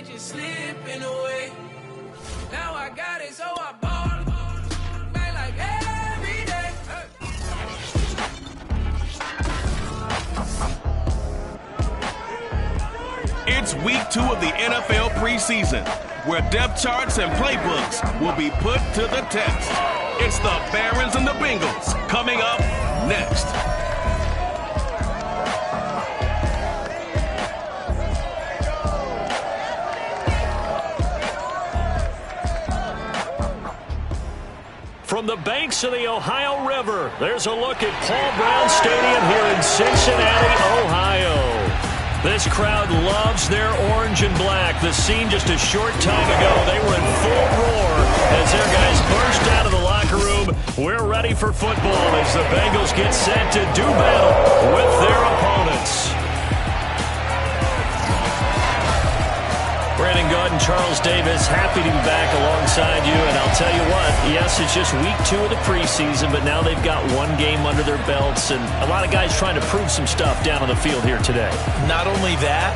it just slipping away. Now I got it, so I ball. Man, like every day. It's week 2 of the NFL preseason, where depth charts and playbooks will be put to the test. It's the Barons and the Bengals coming up next. From the banks of the Ohio River, there's a look at Paul Brown Stadium here in Cincinnati, Ohio. This crowd loves their orange and black. The scene just a short time ago, they were in full roar as their guys burst out of the locker room. We're ready for football as the Bengals get set to do battle with their opponents. Brandon Gaud and Charles Davis, happy to be back alongside you. And I'll tell you what, yes, it's just week 2 of the preseason, but now they've got one game under their belts, and a lot of guys trying to prove some stuff down on the field here today. Not only that,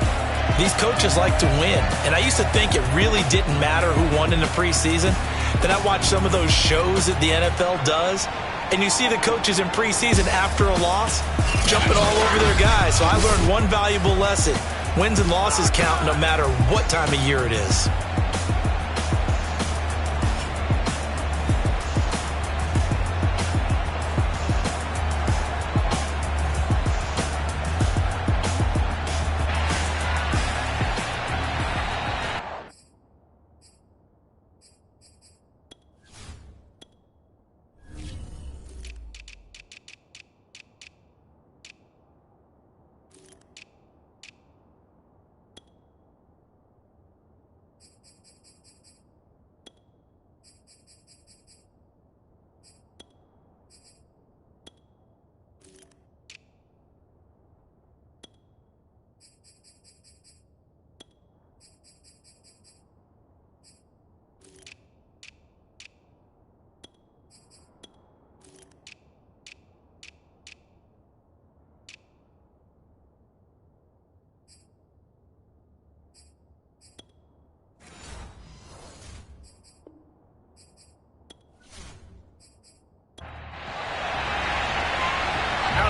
these coaches like to win. And I used to think it really didn't matter who won in the preseason. Then I watched some of those shows that the NFL does, and you see the coaches in preseason after a loss jumping all over their guys. So I learned one valuable lesson. Wins and losses count no matter what time of year it is.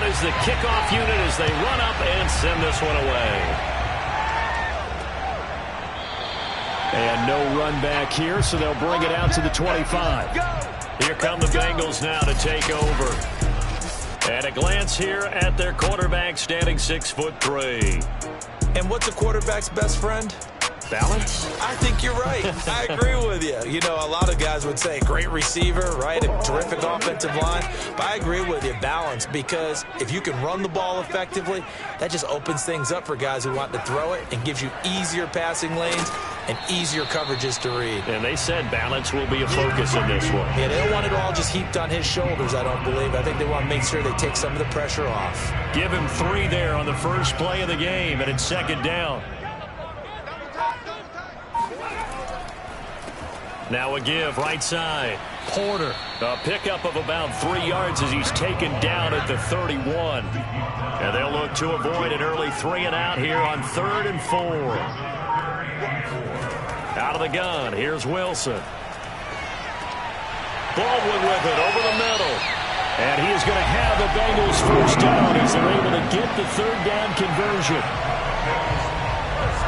Is the kickoff unit as they run up and send this one away. And no run back here, so they'll bring it out to the 25. Here come the Bengals now to take over. And a glance here at their quarterback, standing 6'3". And what's a quarterback's best friend? Balance? I think you're right. I agree with you. You know, a lot of guys would say great receiver, right? A terrific offensive line. But I agree with you, balance, because if you can run the ball effectively, that just opens things up for guys who want to throw it and gives you easier passing lanes and easier coverages to read. And they said balance will be a focus in this one. Yeah, they don't want it all just heaped on his shoulders, I don't believe. I think they want to make sure they take some of the pressure off. Give him 3 there on the first play of the game, and it's second down. Now a give right side. Porter. A pickup of about 3 yards as he's taken down at the 31. And they'll look to avoid an early 3 and out here on 3rd and 4. Out of the gun. Here's Wilson. Baldwin with it over the middle. And he is going to have the Bengals first down as they're able to get the 3rd down conversion.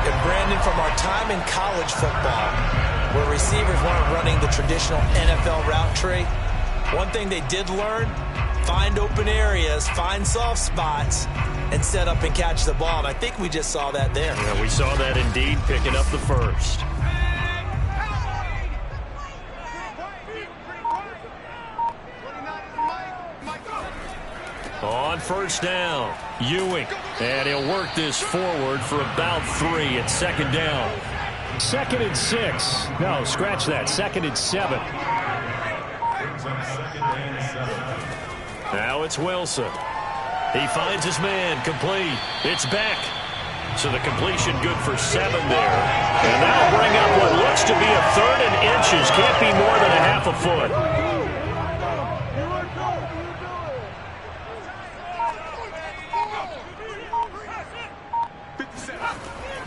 And Brandon, from our time in college football, where receivers weren't running the traditional NFL route tree, one thing they did learn, find open areas, find soft spots, and set up and catch the ball. And I think we just saw that there. Yeah, we saw that indeed, picking up the first. On first down, Ewing. And he'll work this forward for about 3 at second down. 2nd and 6. No, scratch that. 2nd and 7. Now it's Wilson. He finds his man, complete. It's back. So the completion good for 7 there. And that'll bring up what looks to be a 3rd and inches. Can't be more than a half a foot.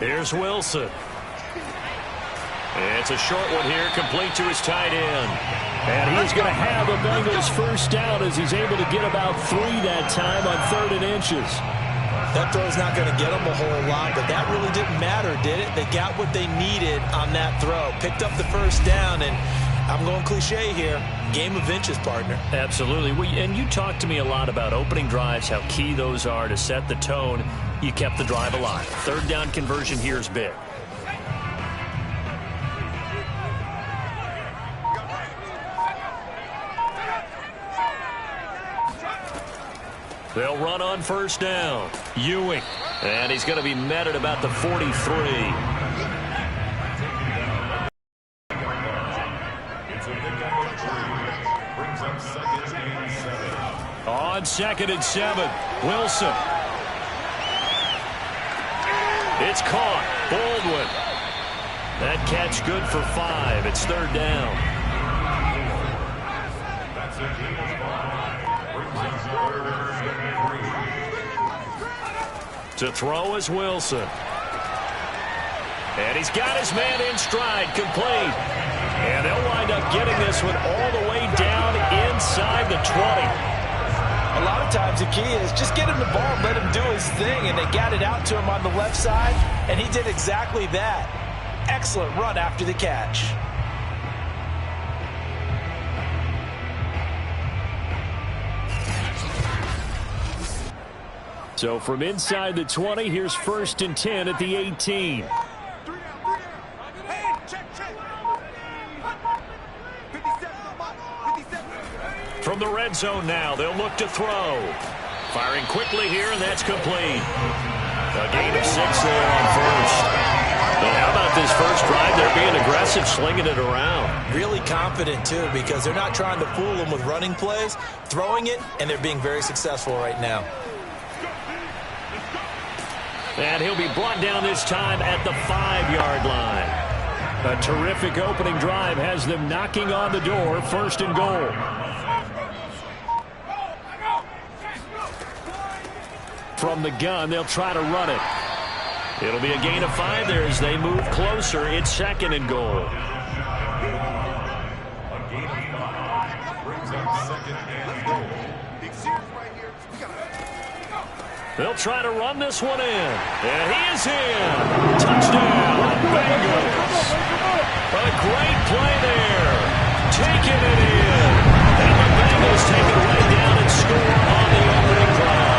Here's Wilson. It's a short one here, complete to his tight end. And he's going to have the Bengals first down as he's able to get about 3 that time on 3rd and inches. That throw's not going to get them a whole lot, but that really didn't matter, did it? They got what they needed on that throw. Picked up the first down, and I'm going cliche here. Game of inches, partner. Absolutely. And you talked to me a lot about opening drives, how key those are to set the tone. You kept the drive alive. 3rd down conversion here is big. They'll run on first down. Ewing. And he's going to be met at about the 43. On 2nd and 7. Wilson. It's caught. Baldwin. That catch good for 5. It's 3rd down. That's it. To throw is Wilson. And he's got his man in stride, complete. And they'll wind up getting this one all the way down inside the 20. A lot of times the key is just get him the ball and let him do his thing, and they got it out to him on the left side, and he did exactly that. Excellent run after the catch. So from inside the 20, here's 1st and 10 at the 18. From the red zone now, they'll look to throw. Firing quickly here, and that's complete. A gain of 6 there on 1st. And how about this first drive? They're being aggressive, slinging it around. Really confident, too, because they're not trying to fool them with running plays, throwing it, and they're being very successful right now. And he'll be brought down this time at the 5-yard line. A terrific opening drive has them knocking on the door, 1st and goal. From the gun, they'll try to run it. It'll be a gain of 5 there as they move closer. It's 2nd and goal. They'll try to run this one in. And he is in. Touchdown, Bengals. A great play there. Taking it in. And the Bengals take it right down and score on the opening drive.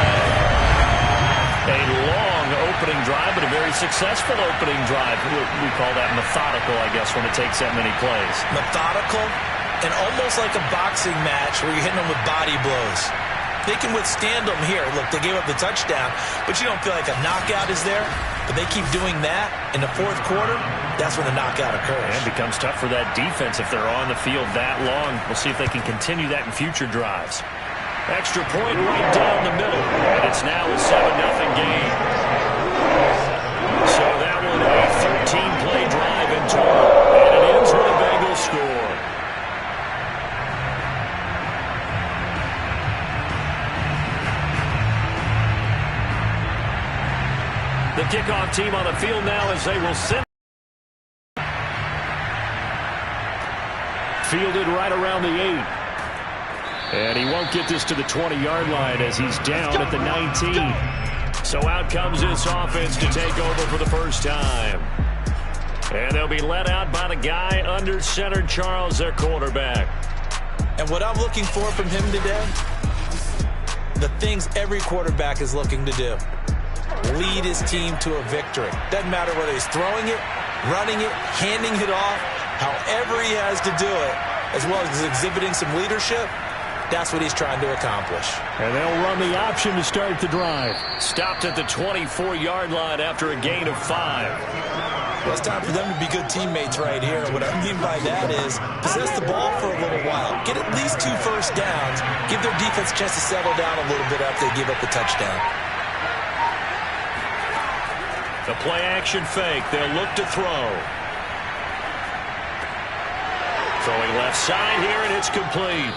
A long opening drive, but a very successful opening drive. We call that methodical, I guess, when it takes that many plays. Methodical and almost like a boxing match where you're hitting them with body blows. They can withstand them here. Look, they gave up the touchdown, but you don't feel like a knockout is there. But they keep doing that in the 4th quarter. That's when the knockout occurs. And it becomes tough for that defense if they're on the field that long. We'll see if they can continue that in future drives. Extra point right down the middle. And it's now a 7-0 game. So that one a 13-play drive in total. And it ends with a Bengals score. The kickoff team on the field now as they will send. Fielded right around the 8. And he won't get this to the 20-yard line as he's down at the 19. So out comes this offense to take over for the first time. And they'll be let out by the guy under center, Charles, their quarterback. And what I'm looking for from him today, the things every quarterback is looking to do. Lead his team to a victory. Doesn't matter whether he's throwing it, running it, handing it off, however he has to do it, as well as exhibiting some leadership, that's what he's trying to accomplish. And they'll run the option to start the drive. Stopped at the 24-yard line after a gain of 5. Well, it's time for them to be good teammates right here. What I mean by that is possess the ball for a little while. Get at least 2 first downs. Give their defense a chance to settle down a little bit after they give up the touchdown. The play-action fake. They'll look to throw. Throwing left side here, and it's complete.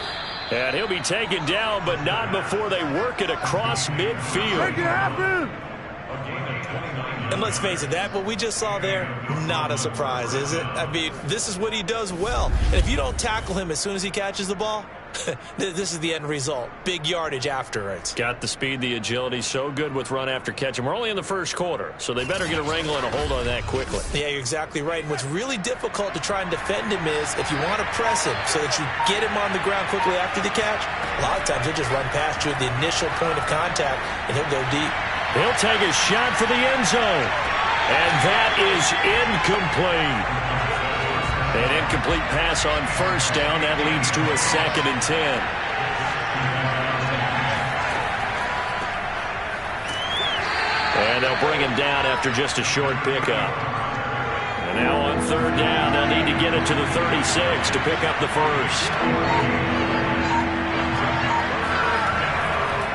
And he'll be taken down, but not before they work it across midfield. Make it happen! A gain of 29 And let's face it, what we just saw there, not a surprise, is it? I mean, this is what he does well. And if you don't tackle him as soon as he catches the ball, this is the end result. Big yardage afterwards. Got the speed, the agility, so good with run after catch. And we're only in the first quarter, so they better get a wrangle and a hold on that quickly. Yeah, you're exactly right. And what's really difficult to try and defend him is if you want to press him so that you get him on the ground quickly after the catch, a lot of times he'll just run past you at the initial point of contact, and he'll go deep. He'll take a shot for the end zone. And that is incomplete. An incomplete pass on first down. That leads to a 2nd and 10. And they'll bring him down after just a short pickup. And now on 3rd down, they'll need to get it to the 36 to pick up the first.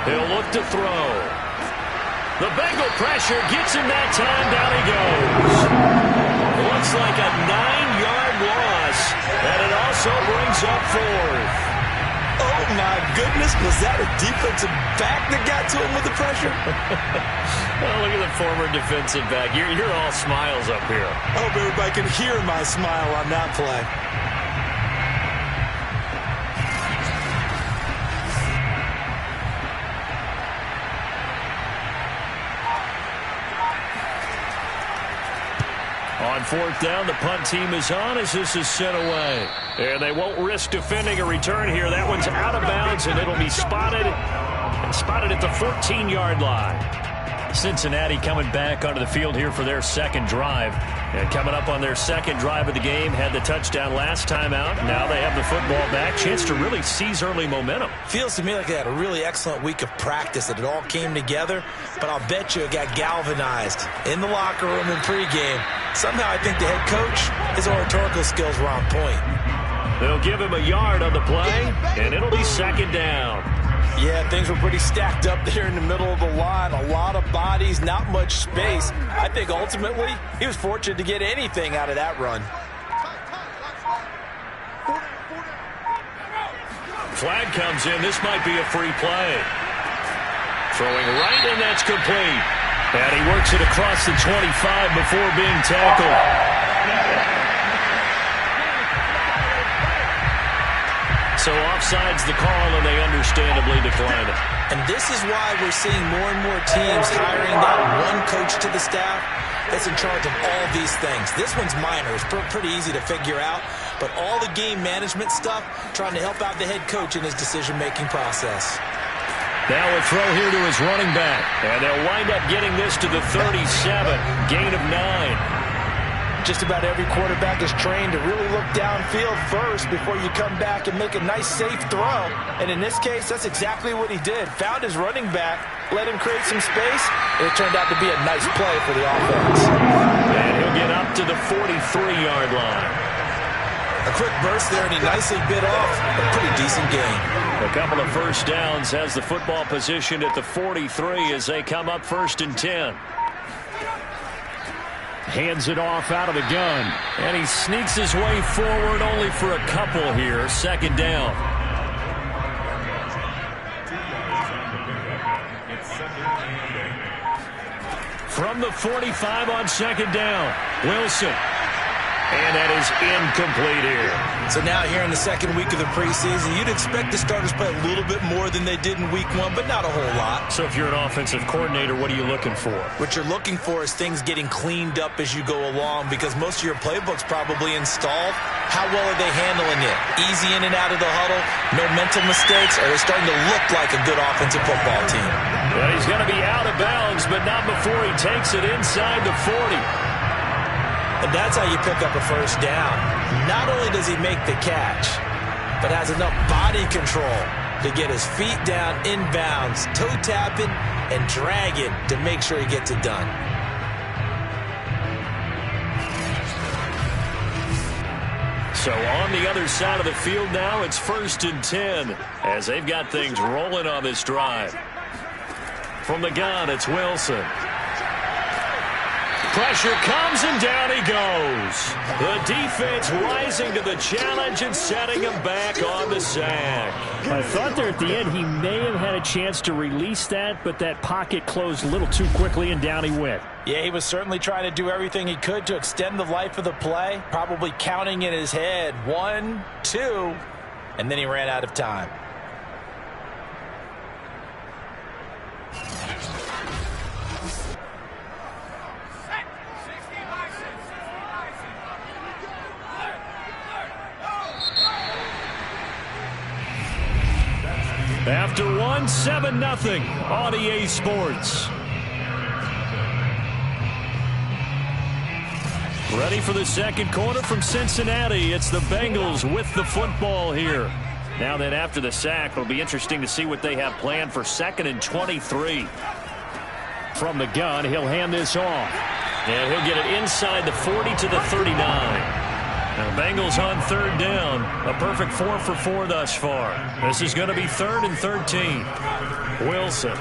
He'll look to throw. The Bengal pressure gets him that time. Down he goes. Looks like a 9-yard loss, and it also brings up 4th. Oh, my goodness. Was that a defensive back that got to him with the pressure? Well, look at the former defensive back. You're all smiles up here. I hope everybody can hear my smile on that play. On 4th down, the punt team is on as this is sent away. And they won't risk defending a return here. That one's out of bounds, and it'll be spotted at the 14-yard line. Cincinnati coming back onto the field here for their second drive. And coming up on their second drive of the game, had the touchdown last time out. Now they have the football back. Chance to really seize early momentum. Feels to me like they had a really excellent week of practice, that it all came together. But I'll bet you it got galvanized in the locker room in pregame. Somehow I think the head coach, his oratorical skills were on point. They'll give him a yard on the play, and it'll be 2nd down. Yeah, things were pretty stacked up there in the middle of the line. A lot of bodies, not much space. I think ultimately he was fortunate to get anything out of that run. Flag comes in. This might be a free play. Throwing right, and that's complete. And he works it across the 25 before being tackled. So offside's the call, and they understandably decline it. And this is why we're seeing more and more teams hiring that one coach to the staff that's in charge of all these things. This one's minor. It's pretty easy to figure out. But all the game management stuff, trying to help out the head coach in his decision-making process. Now a throw here to his running back. And they'll wind up getting this to the 37. Gain of 9. Just about every quarterback is trained to really look downfield first before you come back and make a nice, safe throw. And in this case, that's exactly what he did. Found his running back, let him create some space, and it turned out to be a nice play for the offense. And he'll get up to the 43-yard line. A quick burst there, and he nicely bit off a pretty decent gain. A couple of first downs, has the football positioned at the 43 as they come up 1st and 10. Hands it off out of the gun. And he sneaks his way forward only for a couple here. 2nd down. From the 45 on 2nd down, Wilson. And that is incomplete here. So now here in the second week of the preseason, you'd expect the starters play a little bit more than they did in week 1, but not a whole lot. So if you're an offensive coordinator, what are you looking for? What you're looking for is things getting cleaned up as you go along, because most of your playbook's probably installed. How well are they handling it? Easy in and out of the huddle, no mental mistakes, or are they starting to look like a good offensive football team? Well, he's going to be out of bounds, but not before he takes it inside the 40. And that's how you pick up a first down. Not only does he make the catch, but has enough body control to get his feet down inbounds, toe tapping, and dragging to make sure he gets it done. So on the other side of the field now, it's 1st and 10 as they've got things rolling on this drive. From the gun, it's Wilson. Pressure comes, and down he goes. The defense rising to the challenge and setting him back on the sack. I thought there at the end he may have had a chance to release that, but that pocket closed a little too quickly, and down he went. Yeah, he was certainly trying to do everything he could to extend the life of the play, probably counting in his head 1, 2, and then he ran out of time. After 1, 7-0 on EA Sports. Ready for the second quarter from Cincinnati. It's the Bengals with the football here. Now then, after the sack, it'll be interesting to see what they have planned for 2nd and 23. From the gun, he'll hand this off. And he'll get it inside the 40 to the 39. Now, Bengals on 3rd down. A perfect 4 for 4 thus far. This is going to be 3rd and 13. Wilson.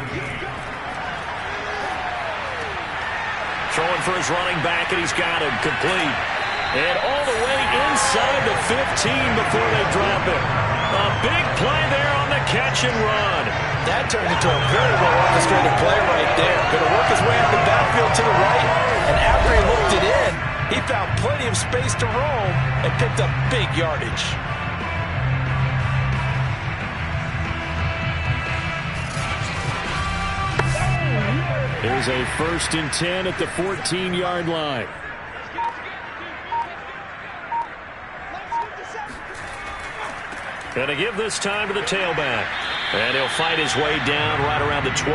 Throwing for his running back, and he's got him complete. And all the way inside the 15 before they drop it. A big play there on the catch and run. That turned into a very well-orchestrated play right there. Going to work his way out the backfield to the right, and after he looked it in, he found plenty of space to roam and picked up big yardage. Here's a 1st and 10 at the 14-yard line. Going to give this time to the tailback. And he'll fight his way down right around the 12.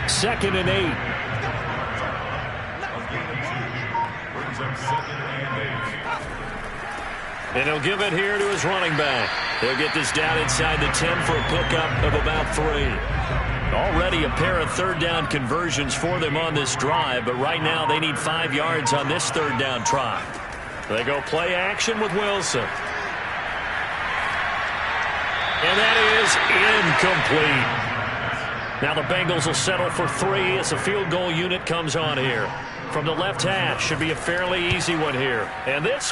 2nd and 8. And he'll give it here to his running back. He'll get this down inside the 10 for a pickup of about 3. Already a pair of 3rd down conversions for them on this drive, but right now they need 5 yards on this 3rd down try. They go play action with Wilson. And that is incomplete. Now the Bengals will settle for 3 as a field goal unit comes on here. From the left hash, should be a fairly easy one here. And this one